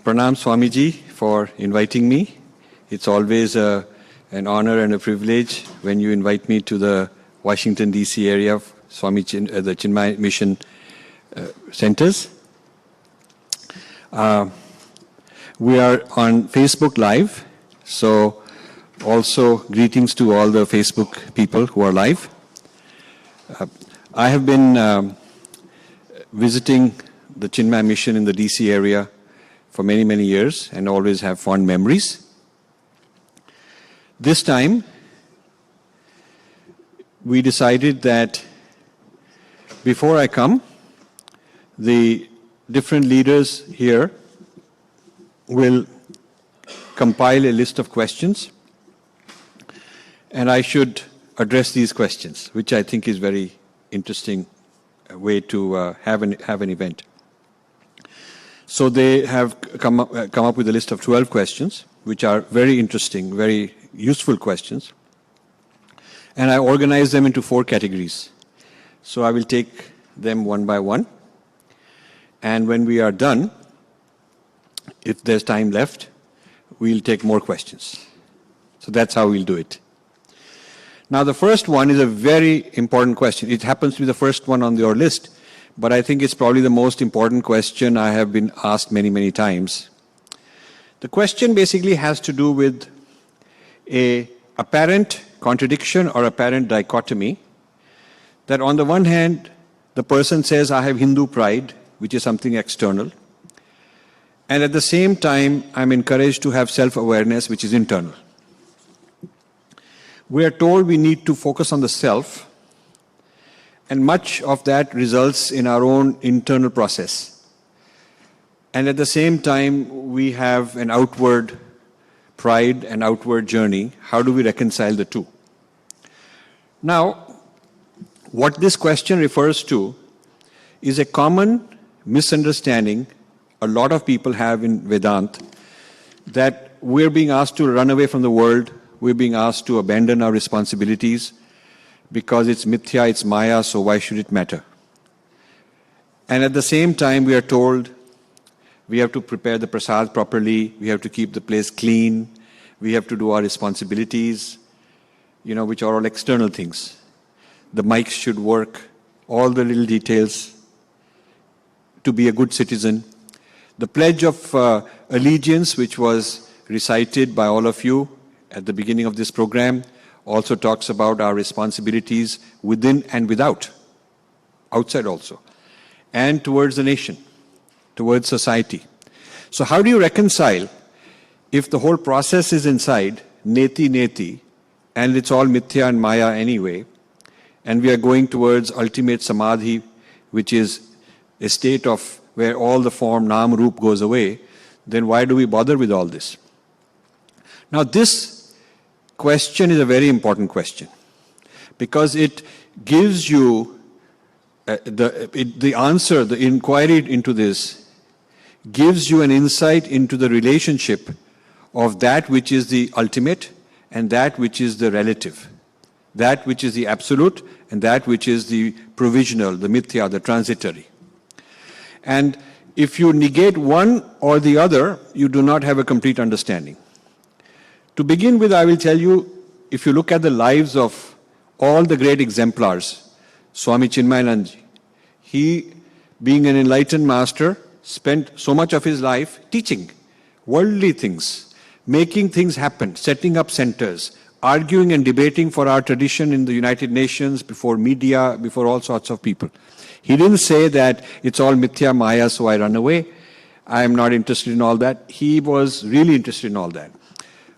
Pranam Swamiji for inviting me. It's always an honor and a privilege when you invite me to the Washington, D.C. area of the Chinmaya Mission centers. We are on Facebook Live, so also greetings to all the Facebook people who are live. I have been visiting the Chinmaya Mission in the DC area for many, many years and always have fond memories. This time, we decided that before I come, the different leaders here will compile a list of questions, and I should address these questions, which I think is very interesting way to have an event. So they have come up with a list of 12 questions, which are very interesting, very useful questions. And I organize them into 4 categories. So I will take them one by one. And when we are done, if there's time left, we'll take more questions. So that's how we'll do it. Now the first one is a very important question. It happens to be the first one on your list, but I think it's probably the most important question I have been asked many, many times. The question basically has to do with an apparent contradiction or apparent dichotomy that on the one hand, the person says, I have Hindu pride, which is something external, and at the same time, I'm encouraged to have self-awareness, which is internal. We are told we need to focus on the self, and much of that results in our own internal process. And at the same time, we have an outward pride and outward journey. How do we reconcile the two? Now, what this question refers to is a common misunderstanding a lot of people have in Vedanta, that we're being asked to run away from the world, we're being asked to abandon our responsibilities, because it's mithya, it's maya, so why should it matter? And at the same time, we are told we have to prepare the prasad properly, we have to keep the place clean, we have to do our responsibilities, which are all external things. The mics should work, all the little details to be a good citizen. The Pledge of Allegiance, which was recited by all of you at the beginning of this program, also talks about our responsibilities within and without, outside also, and towards the nation, towards society. So how do you reconcile if the whole process is inside, neti, and it's all mithya and maya anyway, and we are going towards ultimate samadhi, which is a state of where all the form, nam, roop goes away, then why do we bother with all this? Now this question is a very important question because it gives you the answer, the inquiry into this gives you an insight into the relationship of that which is the ultimate and that which is the relative, that which is the absolute and that which is the provisional, the mithya, the transitory. And if you negate one or the other, you do not have a complete understanding. To begin with, I will tell you, if you look at the lives of all the great exemplars, Swami Chinmaya, he, being an enlightened master, spent so much of his life teaching worldly things, making things happen, setting up centers, arguing and debating for our tradition in the United Nations, before media, before all sorts of people. He didn't say that it's all mithya maya, so I run away. I am not interested in all that. He was really interested in all that.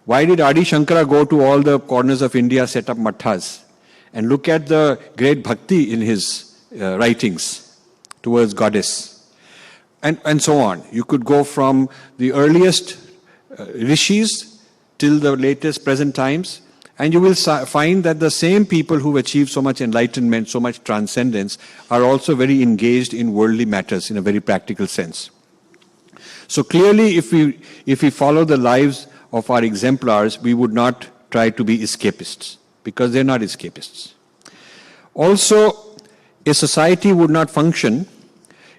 Why did Adi Shankara go to all the corners of India, set up matthas, and look at the great bhakti in his writings towards goddess, and so on. You could go from the earliest rishis till the latest present times, and you will find that the same people who achieved so much enlightenment, so much transcendence, are also very engaged in worldly matters in a very practical sense. So clearly, if we follow the lives of our exemplars, we would not try to be escapists, because they're not escapists. Also, a society would not function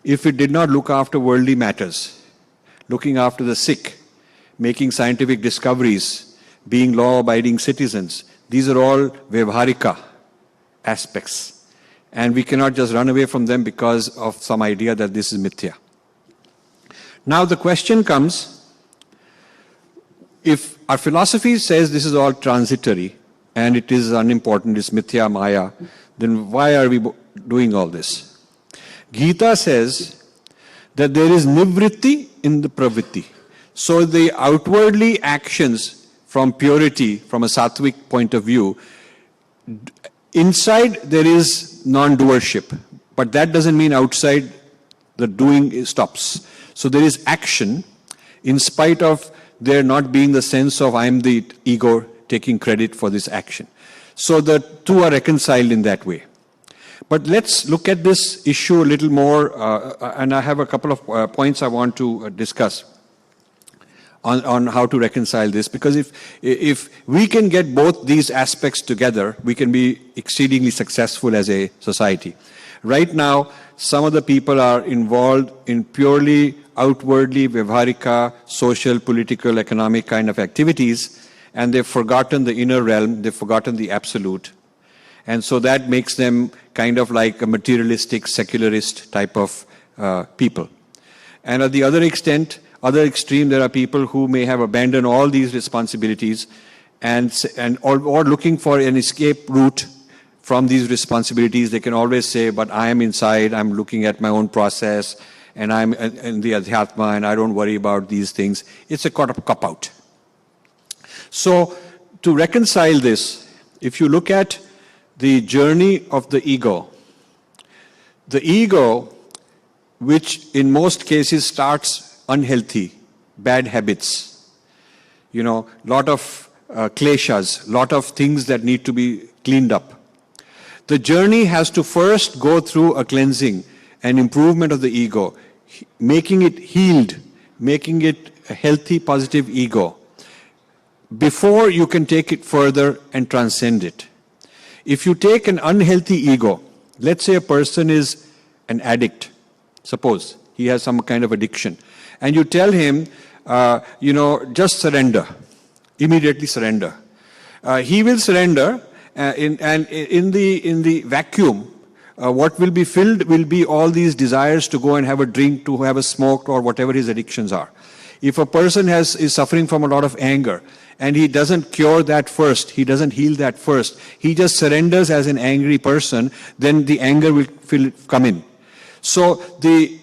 if it did not look after worldly matters, looking after the sick, making scientific discoveries, being law-abiding citizens. These are all Vyavharika aspects. And we cannot just run away from them because of some idea that this is mithya. Now the question comes, if our philosophy says this is all transitory and it is unimportant, it's mithya, maya, then why are we doing all this? Gita says that there is nivritti in the pravritti. So the outwardly actions from purity, from a sattvic point of view, inside there is non-doership, but that doesn't mean outside the doing stops. So there is action in spite of there not being the sense of I am the ego taking credit for this action. So the two are reconciled in that way. But let's look at this issue a little more, and I have a couple of points I want to discuss on how to reconcile this, because if we can get both these aspects together, we can be exceedingly successful as a society. Right now, some of the people are involved in purely outwardly Vyavharika, social, political, economic kind of activities, and they've forgotten the inner realm, they've forgotten the absolute. And so that makes them kind of like a materialistic, secularist type of people. And at the other extreme, there are people who may have abandoned all these responsibilities or looking for an escape route from these responsibilities. They can always say, but I am inside, I'm looking at my own process, and I'm in the Adhyatma, and I don't worry about these things. It's a cop-out. So, to reconcile this, if you look at the journey of the ego, which in most cases starts unhealthy, bad habits, lot of kleshas, lot of things that need to be cleaned up. The journey has to first go through a cleansing and improvement of the ego, making it healed, making it a healthy, positive ego, before you can take it further and transcend it. If you take an unhealthy ego, let's say a person is an addict, suppose he has some kind of addiction, and you tell him, just surrender, immediately surrender. He will surrender, and in the vacuum, what will be filled will be all these desires to go and have a drink, to have a smoke, or whatever his addictions are. If a person is suffering from a lot of anger, and he doesn't cure that first, he doesn't heal that first, he just surrenders as an angry person, then the anger will come in. So the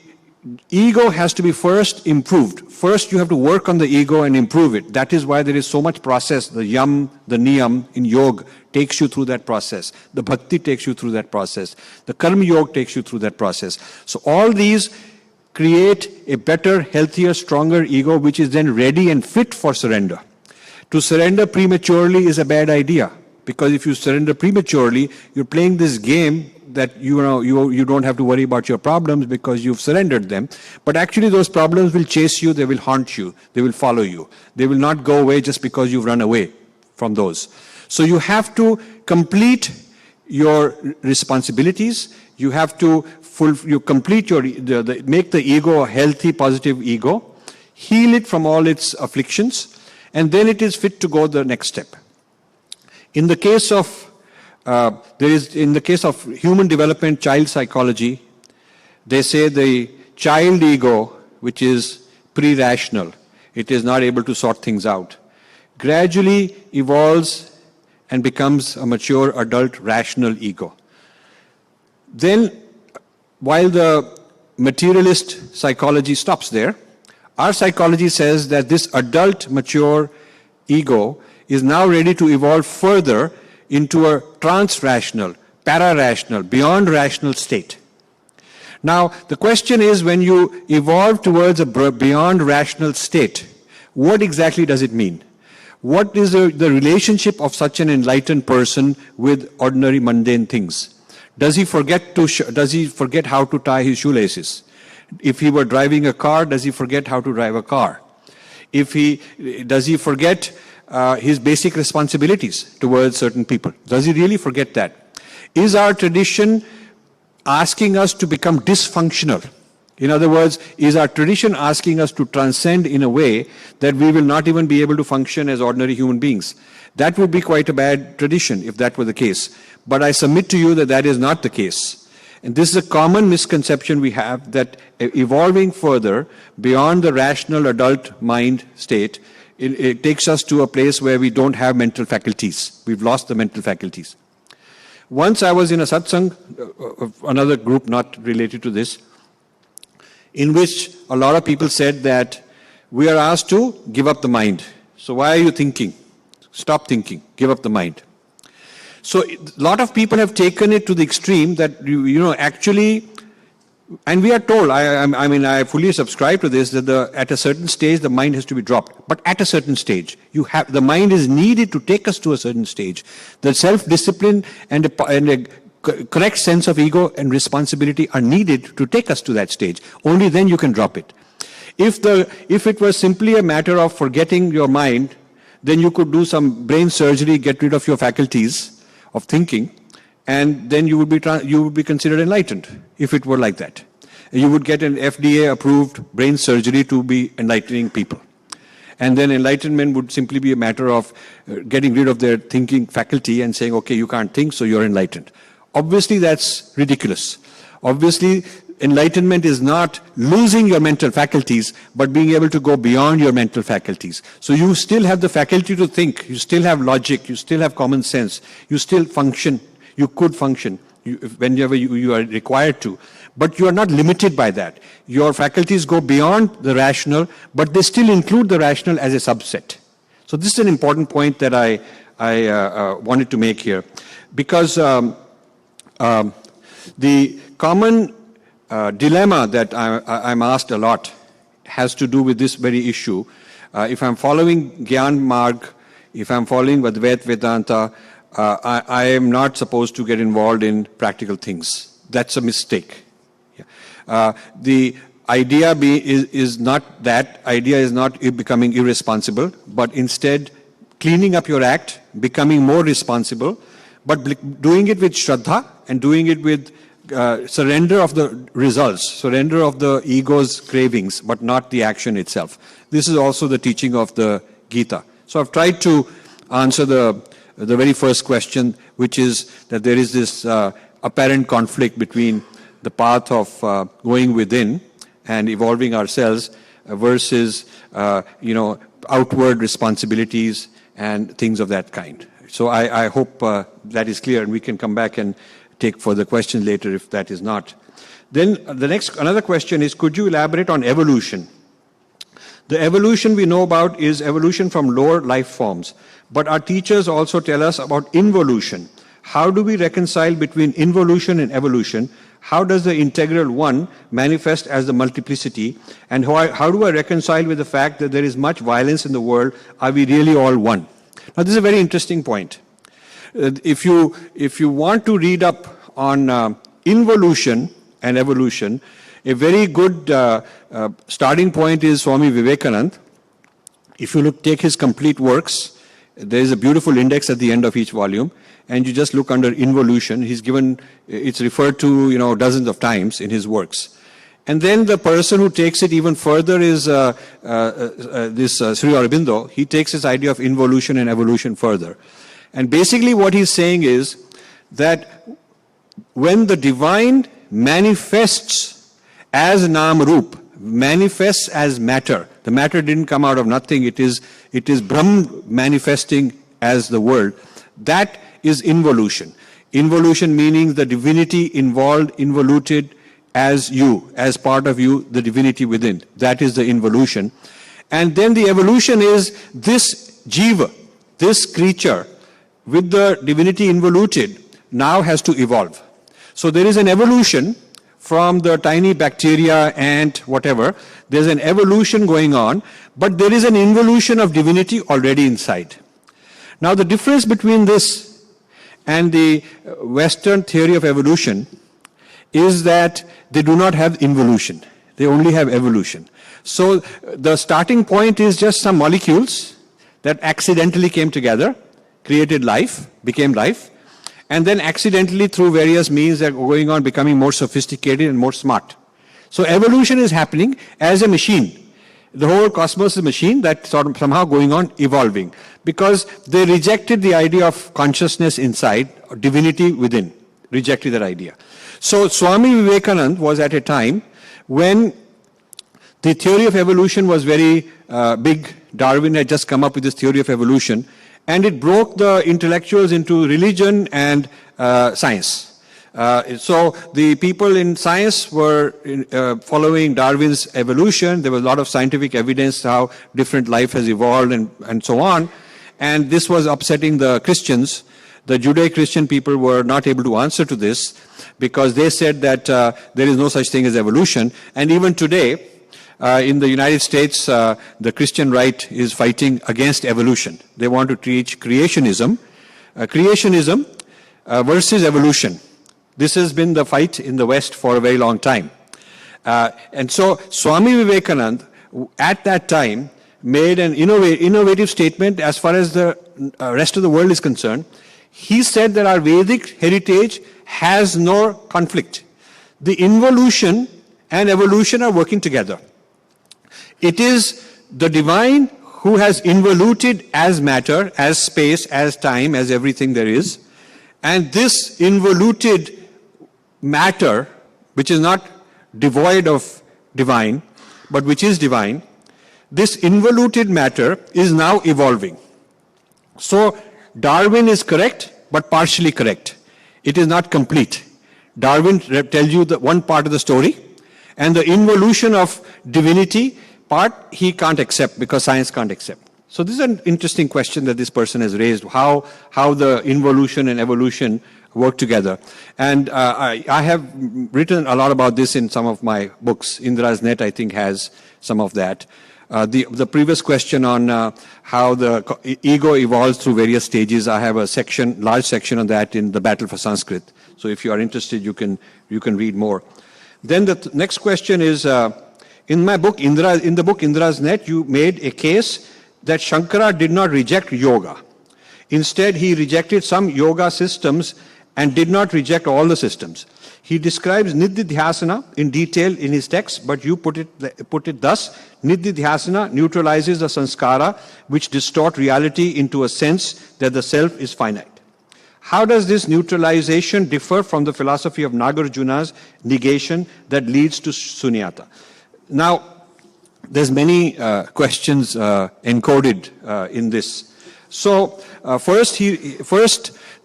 ego has to be first improved. First you have to work on the ego and improve it. That is why there is so much process. The yam, the niyam in yoga takes you through that process. The bhakti takes you through that process. The karma yoga takes you through that process. So all these create a better, healthier, stronger ego, which is then ready and fit for surrender. To surrender prematurely is a bad idea, because if you surrender prematurely, you're playing this game that you don't have to worry about your problems because you've surrendered them. But actually those problems will chase you, they will haunt you, they will follow you. They will not go away just because you've run away from those. So you have to complete your responsibilities. You have to complete make the ego a healthy, positive ego, heal it from all its afflictions, and then it is fit to go the next step. In the case of human development, child psychology, they say the child ego, which is pre-rational, it is not able to sort things out, gradually evolves and becomes a mature adult rational ego. Then, while the materialist psychology stops there, our psychology says that this adult mature ego is now ready to evolve further into a trans-rational, para-rational, beyond rational state. Now, the question is, when you evolve towards a beyond rational state, what exactly does it mean? What is the relationship of such an enlightened person with ordinary mundane things? Does he forget how to tie his shoelaces? If he were driving a car, does he forget how to drive a car? Does he forget his basic responsibilities towards certain people? Does he really forget that? Is our tradition asking us to become dysfunctional In other words, is our tradition asking us to transcend in a way that we will not even be able to function as ordinary human beings? That would be quite a bad tradition if that were the case. But I submit to you that that is not the case. And this is a common misconception we have, that evolving further beyond the rational adult mind state, it takes us to a place where we don't have mental faculties. We've lost the mental faculties. Once I was in a satsang of another group not related to this, in which a lot of people said that we are asked to give up the mind. So why are you thinking? Stop thinking, give up the mind. So a lot of people have taken it to the extreme that, actually, and we are told, I fully subscribe to this, that at a certain stage the mind has to be dropped. But at a certain stage, the mind is needed to take us to a certain stage. The self-discipline and a correct sense of ego and responsibility are needed to take us to that stage. Only then you can drop it. If it was simply a matter of forgetting your mind, then you could do some brain surgery, get rid of your faculties of thinking, and then you would be considered enlightened, if it were like that. You would get an FDA-approved brain surgery to be enlightening people. And then enlightenment would simply be a matter of getting rid of their thinking faculty and saying, okay, you can't think, so you're enlightened. Obviously, that's ridiculous. Obviously, enlightenment is not losing your mental faculties, but being able to go beyond your mental faculties. So you still have the faculty to think, you still have logic, you still have common sense, you still function, you could function whenever you are required to. But you are not limited by that. Your faculties go beyond the rational, but they still include the rational as a subset. So this is an important point that I wanted to make here. Because the common dilemma that I'm asked a lot has to do with this very issue. If I'm following Gyan Marg, if I'm following Advaita Vedanta, I am not supposed to get involved in practical things. That's a mistake. Yeah. The idea is not that. Idea is not becoming irresponsible, but instead cleaning up your act, becoming more responsible, but doing it with Shraddha and doing it with surrender of the results, surrender of the ego's cravings, but not the action itself. This is also the teaching of the Gita. So I've tried to answer the very first question, which is that there is this apparent conflict between the path of going within and evolving ourselves versus, outward responsibilities and things of that kind. So I hope that is clear, and we can come back and take further questions later if that is not. Then another question is, could you elaborate on evolution? The evolution we know about is evolution from lower life forms. But our teachers also tell us about involution. How do we reconcile between involution and evolution? How does the integral one manifest as the multiplicity? And how do I reconcile with the fact that there is much violence in the world? Are we really all one? Now, this is a very interesting point. If you want to read up on involution and evolution, a very good starting point is Swami Vivekanand. If you take his complete works, there is a beautiful index at the end of each volume, and you just look under involution. It's referred to dozens of times in his works. And then the person who takes it even further is Sri Aurobindo. He takes this idea of involution and evolution further. And basically what he's saying is that when the divine manifests as Nam Roop, manifests as matter, the matter didn't come out of nothing, it is Brahm manifesting as the world, that is involution. Involution meaning the divinity involved, involuted as you, as part of you, the divinity within. That is the involution. And then the evolution is this jiva, this creature, with the divinity involuted, now has to evolve. So there is an evolution from the tiny bacteria, ant, whatever. There's an evolution going on, but there is an involution of divinity already inside. Now the difference between this and the Western theory of evolution is that they do not have involution. They only have evolution. So the starting point is just some molecules that accidentally came together, created life, became life, and then accidentally through various means that are going on becoming more sophisticated and more smart. So evolution is happening as a machine. The whole cosmos is a machine that's sort of somehow going on evolving, because they rejected the idea of consciousness inside, or divinity within, rejected that idea. So Swami Vivekanand was at a time when the theory of evolution was very big. Darwin had just come up with this theory of evolution, and it broke the intellectuals into religion and science. So the people in science were following Darwin's evolution. There was a lot of scientific evidence how different life has evolved and so on. And this was upsetting the Christians. The Judeo-Christian people were not able to answer to this because they said that there is no such thing as evolution. And even today, in the United States, the Christian right is fighting against evolution. They want to teach creationism. Creationism versus evolution. This has been the fight in the West for a very long time. And so Swami Vivekanand, at that time, made an innovative statement as far as the rest of the world is concerned. He said that our Vedic heritage has no conflict. The involution and evolution are working together. It is the divine who has involuted as matter, as space, as time, as everything there is. And this involuted matter, which is not devoid of divine, but which is divine, this involuted matter is now evolving. So Darwin is correct, but partially correct. It is not complete. Darwin tells you the one part of the story, and the involution of divinity part he can't accept because science can't accept. So this is an interesting question that this person has raised, how the involution and evolution work together. And I have written a lot about this in some of my books. Indra's Net, I think, has some of that. The previous question on how the ego evolves through various stages, I have a section, large section on that in The Battle for Sanskrit. So if you are interested, you can read more. Then the next question is, in my book, in the book Indra's Net, you made a case that Shankara did not reject yoga. Instead, he rejected some yoga systems and did not reject all the systems. He describes Nididhyasana in detail in his text, but you put it thus: Nididhyasana neutralizes the sanskara which distort reality into a sense that the self is finite. How does this neutralization differ from the philosophy of Nagarjuna's negation that leads to sunyata? Now, there's many questions encoded in this. So first,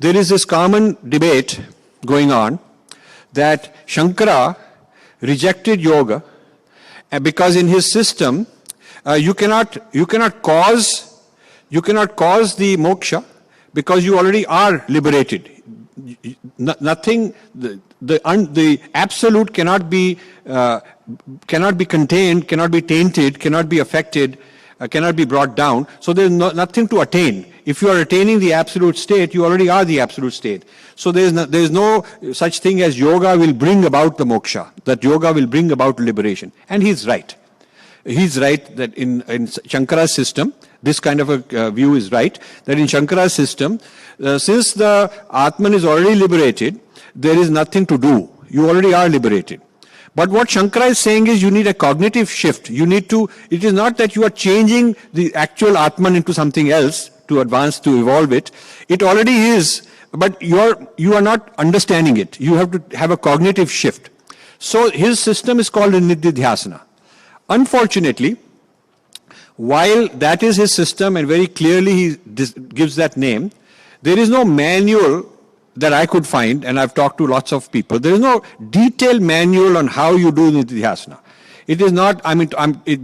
there is this common debate going on that Shankara rejected yoga because in his system you cannot cause the moksha because you already are liberated. Nothing, the absolute cannot be contained, cannot be tainted, cannot be affected, cannot be brought down. So there is nothing to attain. If you are attaining the absolute state, you already are the absolute state. So there is no such thing as yoga will bring about the moksha, that yoga will bring about liberation. And he's right. He's right that in Shankara's system, this kind of a view is right, that in Shankara's system, since the Atman is already liberated, there is nothing to do. You already are liberated. But what Shankara is saying is you need a cognitive shift. It is not that you are changing the actual Atman into something else to advance, to evolve it. It already is, but you are not understanding it. You have to have a cognitive shift. So his system is called a Nididhyasana. Unfortunately, while that is his system and very clearly he gives that name, there is no manual that I could find, and I've talked to lots of people. There is no detailed manual on how you do Nididhyasana. It is not,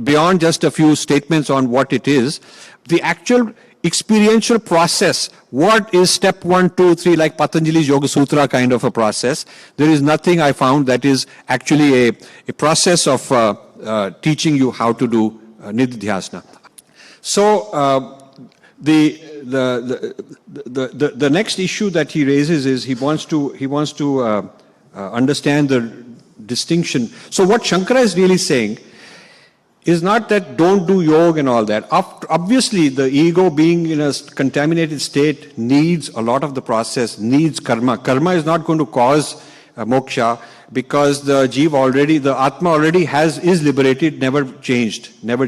beyond just a few statements on what it is. The actual experiential process, what is step 1, 2, 3, like Patanjali's Yoga Sutra kind of a process, there is nothing I found that is actually a process of teaching you how to do Nididhyasana. So the next issue that he raises is he wants to understand the distinction. So what Shankara is really saying is not that don't do yoga and all that. Obviously, the ego being in a contaminated state needs a lot of the process, needs karma. Karma is not going to cause moksha, because the Atma already is liberated, never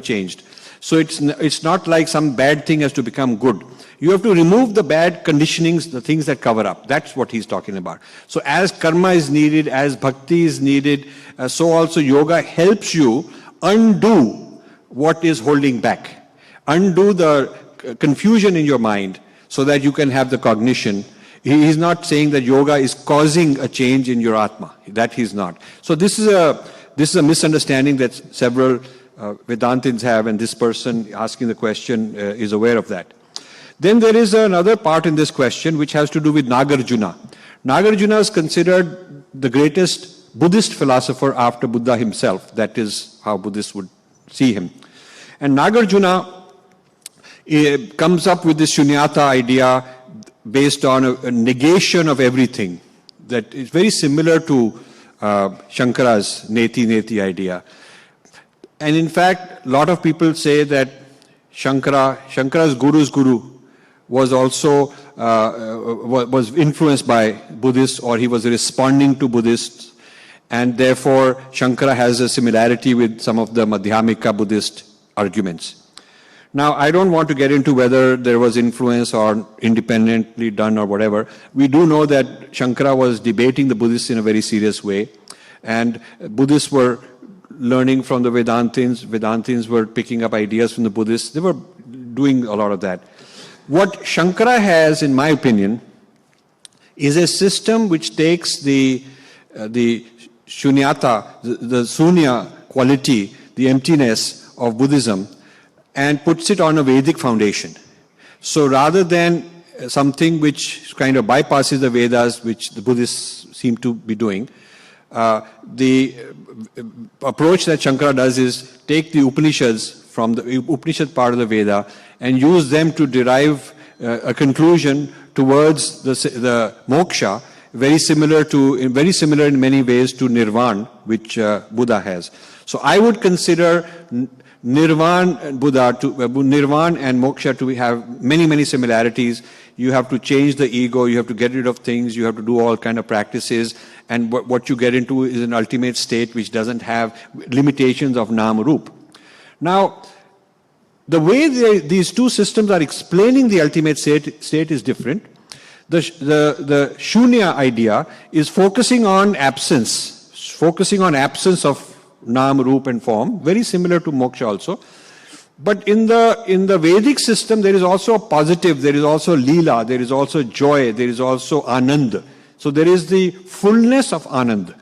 changed. So it's not like some bad thing has to become good. You have to remove the bad conditionings, the things that cover up. That's what he's talking about. So as karma is needed, as bhakti is needed, so also yoga helps you undo what is holding back. Undo the confusion in your mind so that you can have the cognition. He is not saying that yoga is causing a change in your Atma. That he's not. So this is a misunderstanding that several Vedantins have, and this person asking the question is aware of that. Then there is another part in this question which has to do with Nagarjuna. Nagarjuna is considered the greatest Buddhist philosopher after Buddha himself. That is how Buddhists would see him. And Nagarjuna comes up with this shunyata idea based on a negation of everything. That is very similar to Shankara's neti idea. And in fact, a lot of people say that Shankara's guru's guru was also was influenced by Buddhists, or he was responding to Buddhists, and therefore Shankara has a similarity with some of the Madhyamika Buddhist arguments. Now, I don't want to get into whether there was influence or independently done or whatever. We do know that Shankara was debating the Buddhists in a very serious way, and Buddhists were learning from the Vedantins. Vedantins were picking up ideas from the Buddhists. They were doing a lot of that. What Shankara has, in my opinion, is a system which takes the shunyata, the sunya quality, the emptiness of Buddhism, and puts it on a Vedic foundation. So rather than something which kind of bypasses the Vedas, which the Buddhists seem to be doing, the approach that Shankara does is take the Upanishads from the Upanishad part of the Veda and use them to derive a conclusion towards the moksha, very similar in many ways to Nirvana, which Buddha has. So I would consider Nirvana and Nirvana and moksha to have many similarities. You have to change the ego, you have to get rid of things, you have to do all kind of practices, and what you get into is an ultimate state which doesn't have limitations of Nam Rup. Now, the way these two systems are explaining the ultimate state is different. The Shunya idea is focusing on absence of Nam, Rup and form, very similar to moksha also. But in the Vedic system, there is also a positive, there is also Leela, there is also joy, there is also Anand. So there is the fullness of Anand.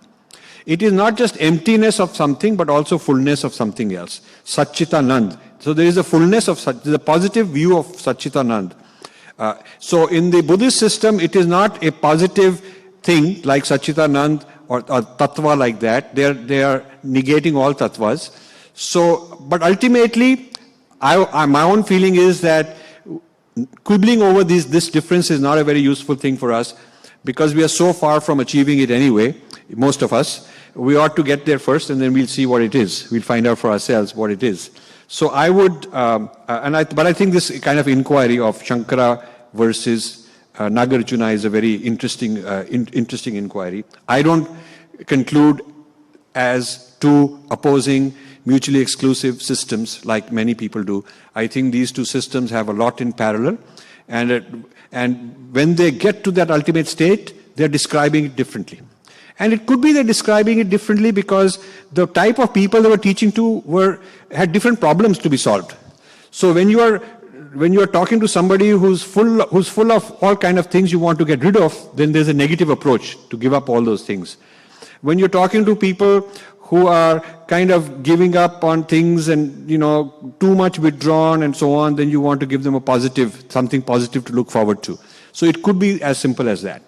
It is not just emptiness of something, but also fullness of something else. Satchitanand. So there is a fullness of the positive view of Satchitanand. So in the Buddhist system, it is not a positive thing like Satchitanand or tattva like that. They are negating all tattvas. So, but ultimately, my own feeling is that quibbling over this difference is not a very useful thing for us, because we are so far from achieving it anyway, most of us. We ought to get there first, and then we'll see what it is. We'll find out for ourselves what it is. So I would, but I think this kind of inquiry of Shankara versus Nagarjuna is a very interesting inquiry. I don't conclude as two opposing, mutually exclusive systems like many people do. I think these two systems have a lot in parallel, and when they get to that ultimate state, they're describing it differently. And it could be they're describing it differently because the type of people they were teaching to had different problems to be solved. So when you are talking to somebody who's full of all kind of things you want to get rid of, then there's a negative approach to give up all those things. When you're talking to people who are kind of giving up on things and, too much withdrawn and so on, then you want to give them something positive to look forward to. So it could be as simple as that.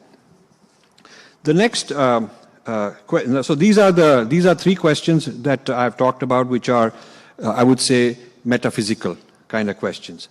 The next, so these are three questions that I've talked about, which are, I would say, metaphysical kind of questions.